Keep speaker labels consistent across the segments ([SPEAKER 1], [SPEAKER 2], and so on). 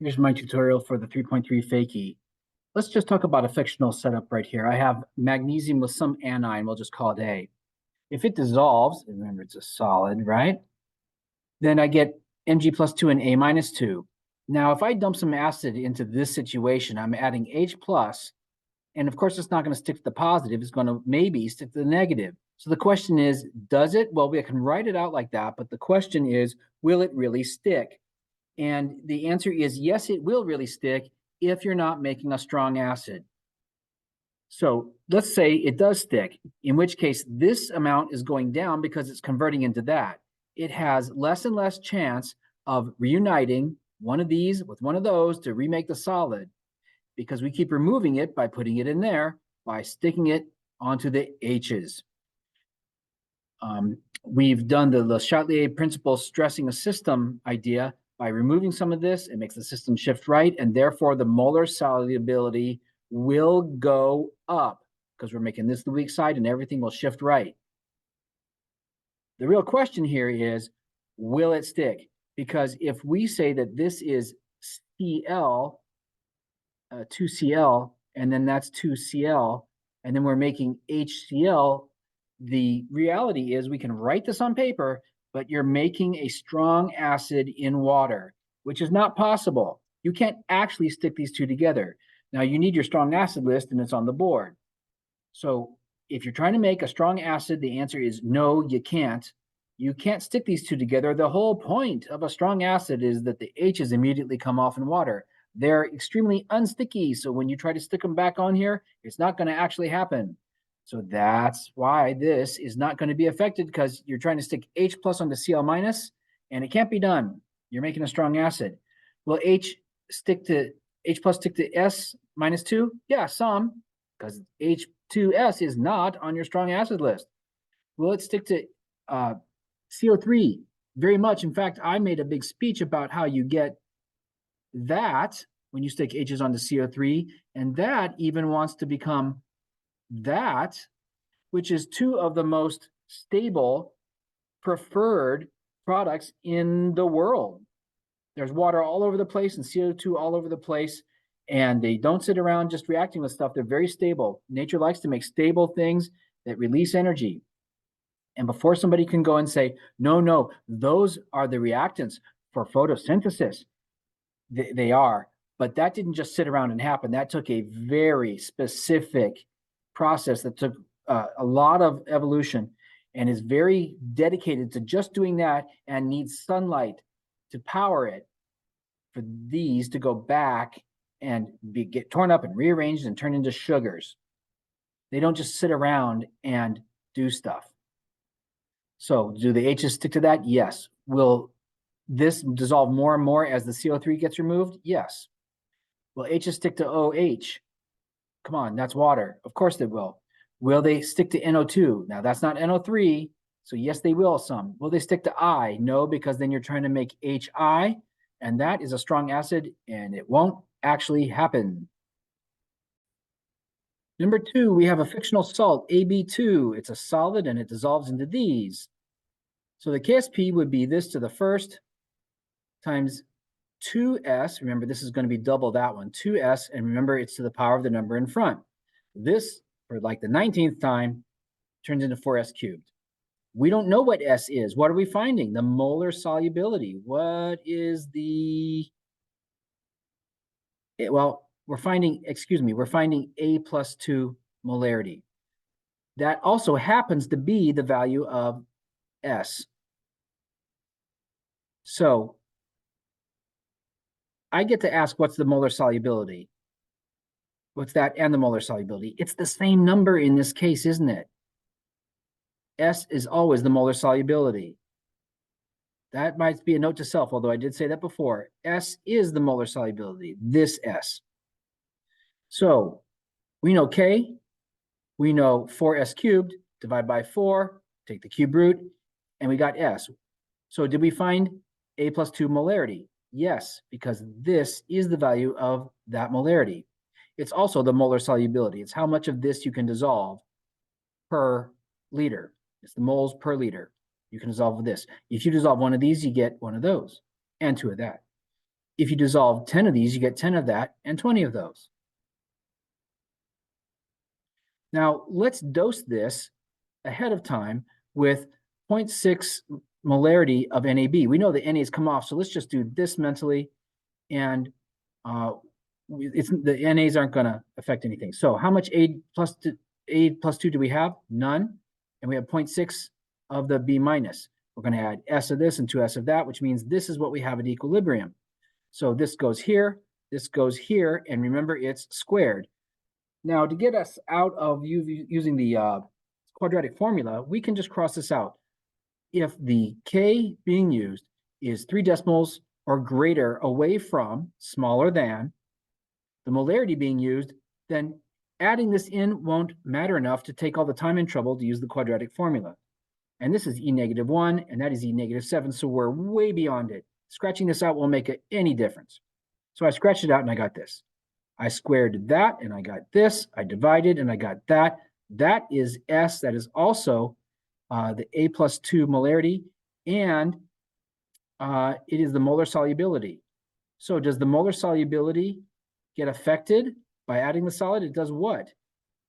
[SPEAKER 1] Here's my tutorial for the 3.3 Fakie. Let's just talk about a fictional setup right here. I have magnesium with some anion, we'll just call it A. If it dissolves, remember it's a solid, right? Then I get Mg plus 2 and A minus 2. Now, if I dump some acid into this situation, I'm adding H plus, and of course it's not going to stick to the positive, it's going to maybe stick to the negative. So the question is, does it? Well, we can write it out like that, but the question is, will it really stick? And the answer is yes, it will really stick if you're not making a strong acid. So let's say it does stick, in which case this amount is going down because it's converting into that. It has less and less chance of reuniting one of these with one of those to remake the solid, because we keep removing it by putting it in there, by sticking it onto the H's. We've done the Le Chatelier principle stressing a system idea. By removing some of this, it makes the system shift right, and therefore the molar solubility will go up because we're making this the weak side and everything will shift right. The real question here is, will it stick? Because if we say that this is Cl, 2Cl, and then that's 2Cl, and then we're making HCl, the reality is we can write this on paper, but you're making a strong acid in water, which is not possible. You can't actually stick these two together. Now, you need your strong acid list, and it's on the board. So if you're trying to make a strong acid, the answer is no, you can't. You can't stick these two together. The whole point of a strong acid is that the H's immediately come off in water. They're extremely unsticky, so when you try to stick them back on here, it's not going to actually happen. So that's why this is not going to be affected, because you're trying to stick H plus onto Cl minus, and it can't be done. You're making a strong acid. Will H plus stick to S minus 2? Yeah, some, because H2S is not on your strong acid list. Will it stick to CO3? Very much. In fact, I made a big speech about how you get that when you stick H's onto CO3, and that even wants to become that, which is two of the most stable preferred products in the world. There's water all over the place and CO2 all over the place, and they don't sit around just reacting with stuff. They're very stable. Nature likes to make stable things that release energy. And before somebody can go and say, no, those are the reactants for photosynthesis, they are. But that didn't just sit around and happen. That took a very specific process that took a lot of evolution and is very dedicated to just doing that, and needs sunlight to power it for these to go back and get torn up and rearranged and turn into sugars. They don't just sit around and do stuff. So do the H's stick to that? Yes. Will this dissolve more and more as the CO3 gets removed? Yes. Will H's stick to OH? Come on, that's water. Of course they will. Will they stick to NO2? Now, that's not NO3, so yes, they will some. Will they stick to I? No, because then you're trying to make HI, and that is a strong acid, and it won't actually happen. Number 2, we have a fictional salt, AB2. It's a solid, and it dissolves into these. So the KSP would be this to the first times 2s. Remember, this is going to be double that one, 2s, and remember, it's to the power of the number in front. This, for like the 19th time, turns into 4s cubed. We don't know what S is. What are we finding? The molar solubility. What is the... Well, we're finding A plus 2 molarity. That also happens to be the value of S. So I get to ask, what's the molar solubility? What's that and the molar solubility? It's the same number in this case, isn't it? S is always the molar solubility. That might be a note to self, although I did say that before. S is the molar solubility, this S. So we know K, we know 4s cubed, divide by 4, take the cube root, and we got S. So did we find A plus 2 molarity? Yes, because this is the value of that molarity. It's also the molar solubility. It's how much of this you can dissolve per liter. It's the moles per liter. You can dissolve this. If you dissolve one of these, you get one of those, and two of that. If you dissolve 10 of these, you get 10 of that and 20 of those. Now, let's dose this ahead of time with 0.6 molarity of NAB. We know the NA's come off, so let's just do this mentally, and the NAs aren't going to affect anything. So how much A plus 2 do we have? None. And we have 0.6 of the B minus. We're going to add S of this and 2S of that, which means this is what we have at equilibrium. So this goes here, and remember it's squared. Now, to get us out of using the quadratic formula, we can just cross this out. If the K being used is 3 decimals or greater away from, smaller than, the molarity being used, then adding this in won't matter enough to take all the time and trouble to use the quadratic formula. And this is E-1, and that is E-7, so we're way beyond it. Scratching this out won't make any difference. So I scratched it out and I got this. I squared that and I got this. I divided and I got that. That is S. That is also the A plus 2 molarity, and it is the molar solubility. So does the molar solubility get affected by adding the solid? It does what?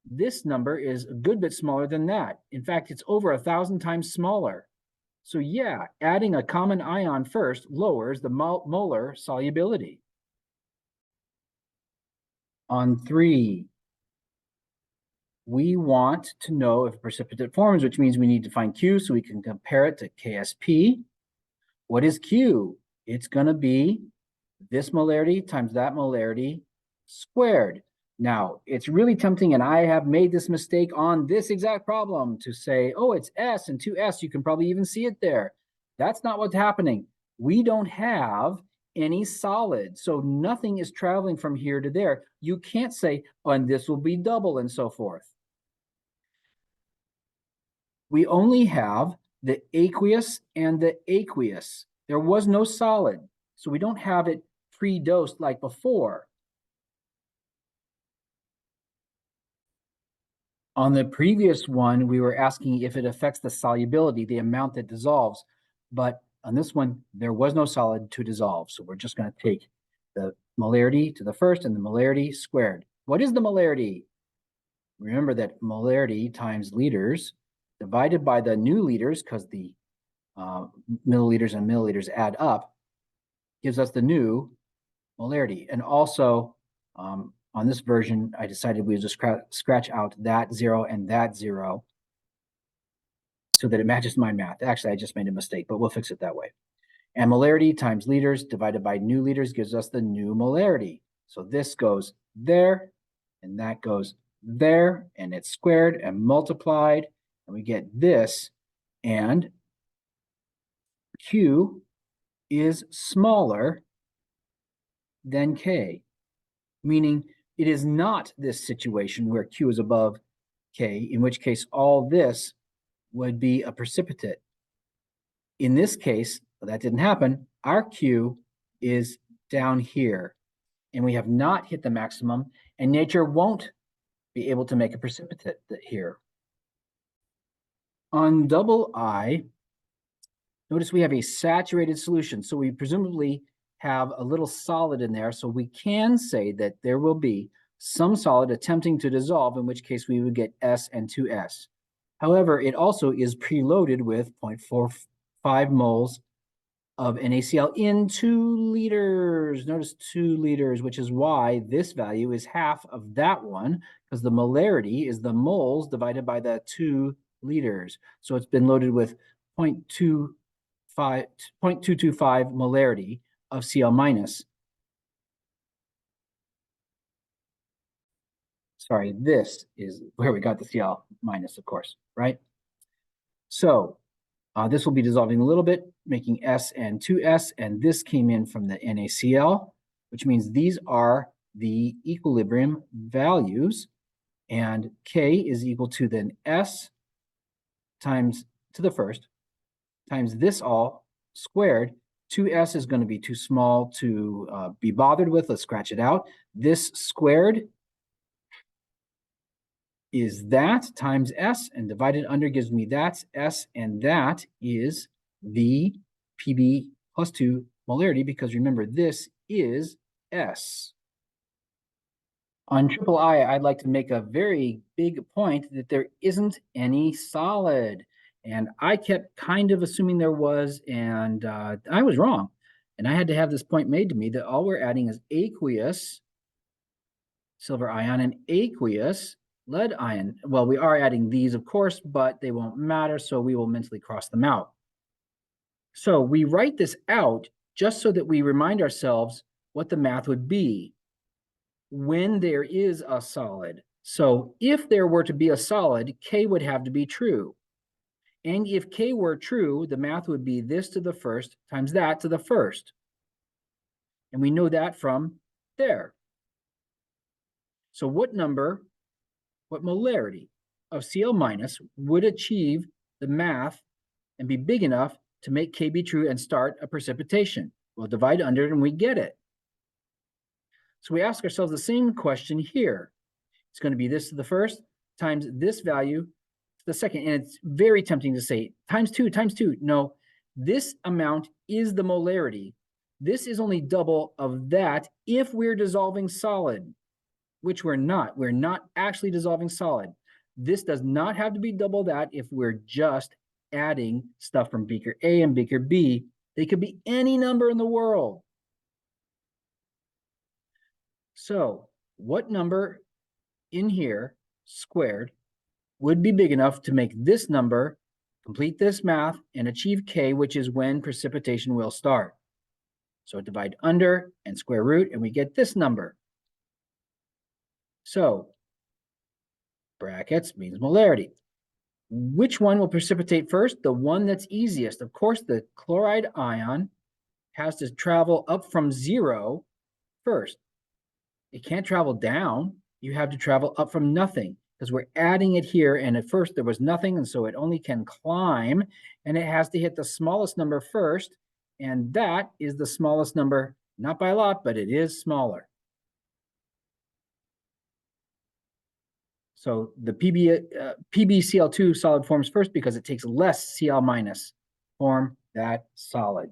[SPEAKER 1] This number is a good bit smaller than that. In fact, it's over 1,000 times smaller. So yeah, adding a common ion first lowers the molar solubility. On 3, we want to know if precipitate forms, which means we need to find Q so we can compare it to KSP. What is Q? It's going to be this molarity times that molarity squared. Now, it's really tempting, and I have made this mistake on this exact problem, to say, oh, it's S and 2S. You can probably even see it there. That's not what's happening. We don't have any solid, so nothing is traveling from here to there. You can't say, oh, and this will be double and so forth. We only have the aqueous and the aqueous. There was no solid, so we don't have it pre-dosed like before. On the previous one, we were asking if it affects the solubility, the amount that dissolves, but on this one, there was no solid to dissolve, so we're just going to take the molarity to the first and the molarity squared. What is the molarity? Remember that molarity times liters divided by the new liters, because the milliliters and milliliters add up, gives us the new molarity. And also, on this version, I decided we would just scratch out that 0 and that 0 so that it matches my math. Actually, I just made a mistake, but we'll fix it that way. And molarity times liters divided by new liters gives us the new molarity. So this goes there, and that goes there, and it's squared and multiplied, and we get this, and Q is smaller than K, meaning it is not this situation where Q is above K, in which case all this would be a precipitate. In this case, that didn't happen. Our Q is down here, and we have not hit the maximum, and nature won't be able to make a precipitate here. On double I, notice we have a saturated solution, so we presumably have a little solid in there, so we can say that there will be some solid attempting to dissolve, in which case we would get S and 2S. However, it also is preloaded with 0.45 moles of NaCl in 2 liters. Notice 2 liters, which is why this value is half of that one, because the molarity is the moles divided by the 2 liters. So it's been loaded with 0.225 molarity of Cl minus. Sorry, this is where we got the Cl minus, of course, right? So this will be dissolving a little bit, making S and 2S, and this came in from the NaCl, which means these are the equilibrium values, and K is equal to then S times to the first, times this all squared. 2S is going to be too small to be bothered with. Let's scratch it out. This squared is that times S, and divided under gives me that's S, and that is the PB plus 2 molarity because remember, this is S. On triple I, I'd like to make a very big point that there isn't any solid. And I kept kind of assuming there was, and I was wrong. And I had to have this point made to me that all we're adding is aqueous silver ion and aqueous lead ion. Well, we are adding these, of course, but they won't matter, so we will mentally cross them out. So we write this out just so that we remind ourselves what the math would be when there is a solid. So if there were to be a solid, K would have to be true. And if K were true, the math would be this to the first times that to the first. And we know that from there. So what molarity of Cl minus would achieve the math and be big enough to make K be true and start a precipitation? We'll divide under it and we get it. So we ask ourselves the same question here. It's going to be this to the first times this value to the second. And it's very tempting to say times two. No, this amount is the molarity. This is only double of that if we're dissolving solid, which we're not. We're not actually dissolving solid. This does not have to be double that if we're just adding stuff from beaker A and beaker B. They could be any number in the world. So what number in here squared would be big enough to make this number complete this math and achieve K, which is when precipitation will start? So divide under and square root, and we get this number. So brackets means molarity. Which one will precipitate first? The one that's easiest. Of course, the chloride ion has to travel up from 0 first. It can't travel down. You have to travel up from nothing because we're adding it here. And at first there was nothing. And so it only can climb and it has to hit the smallest number first. And that is the smallest number, not by a lot, but it is smaller. So the PbCl2 solid forms first because it takes less Cl minus form that solid.